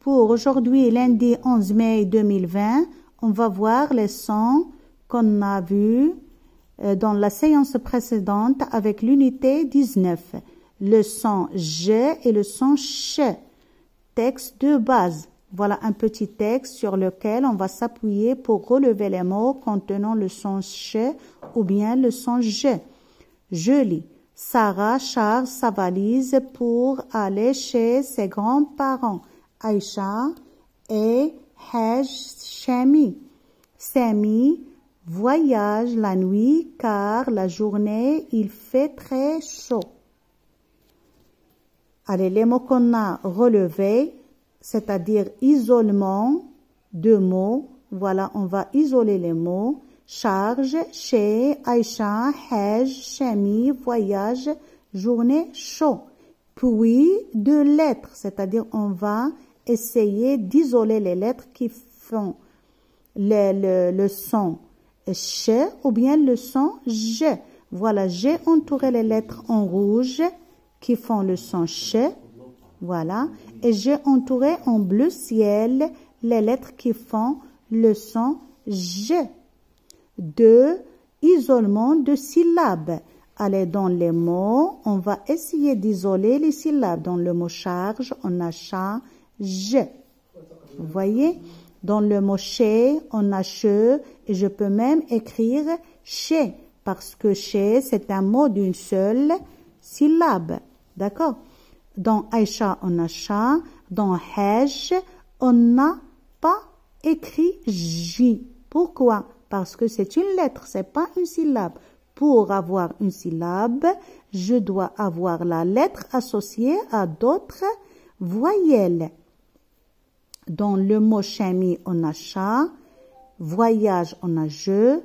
Pour aujourd'hui, lundi 11 mai 2020, on va voir les sons qu'on a vus dans la séance précédente avec l'unité 19. Le son G et le son CH. Texte de base. Voilà un petit texte sur lequel on va s'appuyer pour relever les mots contenant le son CH ou bien le son G. Je lis. Sarah charge sa valise pour aller chez ses grands-parents. Aïcha et Haj Shami. Sami voyage la nuit car la journée il fait très chaud. Allez, les mots qu'on a relevés, c'est-à-dire isolement de mots. Voilà, on va isoler les mots. Charge, chez, Aïcha, Haj, Shami, voyage, journée, chaud. Puis de lettres, c'est-à-dire on va essayer d'isoler les lettres qui font le son ch ou bien le son j. Voilà, j'ai entouré les lettres en rouge qui font le son ch. Voilà, et j'ai entouré en bleu ciel les lettres qui font le son j. De isolement de syllabes. Allez, dans les mots, on va essayer d'isoler les syllabes. Dans le mot charge, on a cha, je. Vous voyez? Dans le mot chez, on a che, et je peux même écrire chez, parce que chez, c'est un mot d'une seule syllabe. D'accord? Dans Aïcha, on a cha. Dans Haj, on n'a pas écrit J. Pourquoi? Parce que c'est une lettre, c'est pas une syllabe. Pour avoir une syllabe, je dois avoir la lettre associée à d'autres voyelles. Dans le mot chami, on a cha. Voyage, on a je.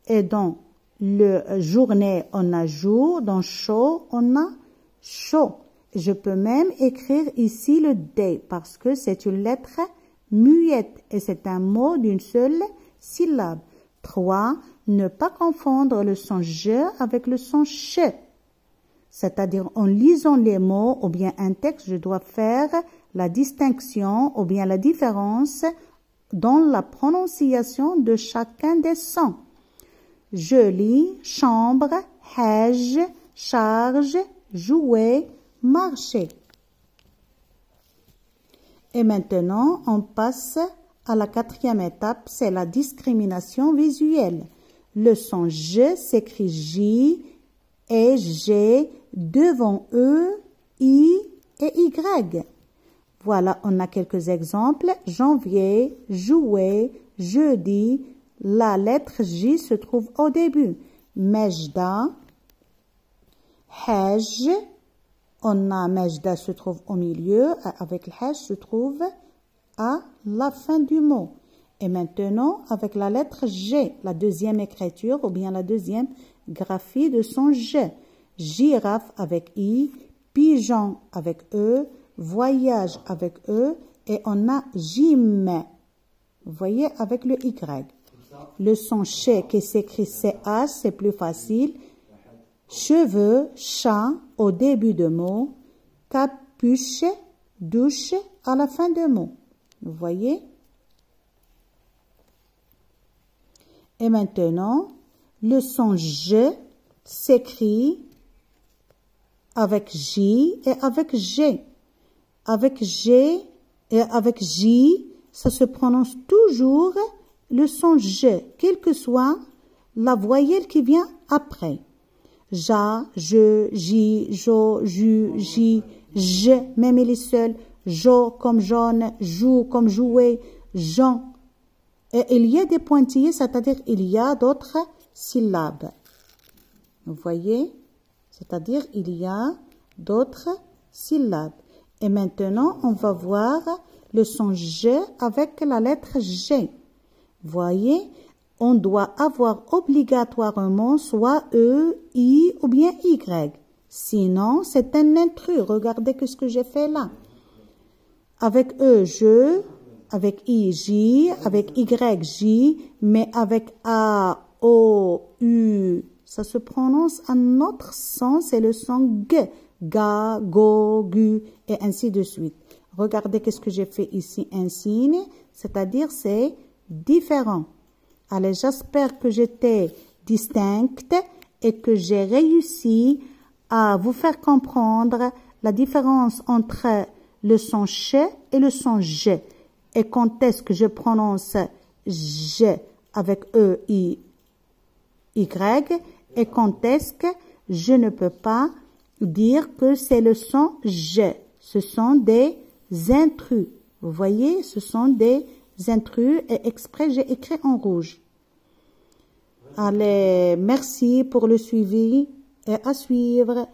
Et dans le journée, on a jour. Dans chaud, on a chaud. Je peux même écrire ici le D parce que c'est une lettre muette et c'est un mot d'une seule syllabe. 3. Ne pas confondre le son je avec le son ch. C'est-à-dire en lisant les mots ou bien un texte, je dois faire la distinction ou bien la différence dans la prononciation de chacun des sons. Je lis, chambre, haj, charge, jouer, marcher. Et maintenant, on passe à la quatrième étape, c'est la discrimination visuelle. Le son J s'écrit J et G devant E, I et Y. Voilà, on a quelques exemples. Janvier, jouer, jeudi. La lettre J se trouve au début. Mejda, Haj. On a Mejda se trouve au milieu. Avec le Haj se trouve à la fin du mot. Et maintenant, avec la lettre G, la deuxième écriture ou bien la deuxième graphie de son G. Girafe avec I, pigeon avec E, voyage avec E et on a gym. Vous voyez avec le Y. Le son ch qui s'écrit CH, c'est plus facile. Cheveux, chat au début de mot, capuche, douche à la fin de mot. Vous voyez? Et maintenant, le son J s'écrit avec J et avec G. Avec G et avec J, ça se prononce toujours le son J, quelle que soit la voyelle qui vient après. Ja, je, J, jo, ju, J, je, même il est seul. Jo comme jaune, joue comme jouer, Jean. Et il y a des pointillés, c'est-à-dire il y a d'autres syllabes. Vous voyez? C'est-à-dire il y a d'autres syllabes. Et maintenant, on va voir le son G avec la lettre G. Vous voyez? On doit avoir obligatoirement soit E, I ou bien Y. Sinon, c'est un intrus. Regardez ce que j'ai fait là. Avec E, je, avec I, J, avec Y, J, mais avec A, O, U, ça se prononce un autre son, c'est le son G, Ga, Go, Gu, et ainsi de suite. Regardez qu'est-ce que j'ai fait ici, un signe, c'est-à-dire c'est différent. Allez, j'espère que j'étais distincte et que j'ai réussi à vous faire comprendre la différence entre le son ch et le son j. Et quand est-ce que je prononce j avec e, i, y, et quand est-ce que je ne peux pas dire que c'est le son j. Ce sont des intrus. Vous voyez, ce sont des intrus et exprès j'ai écrit en rouge. Allez, merci pour le suivi et à suivre.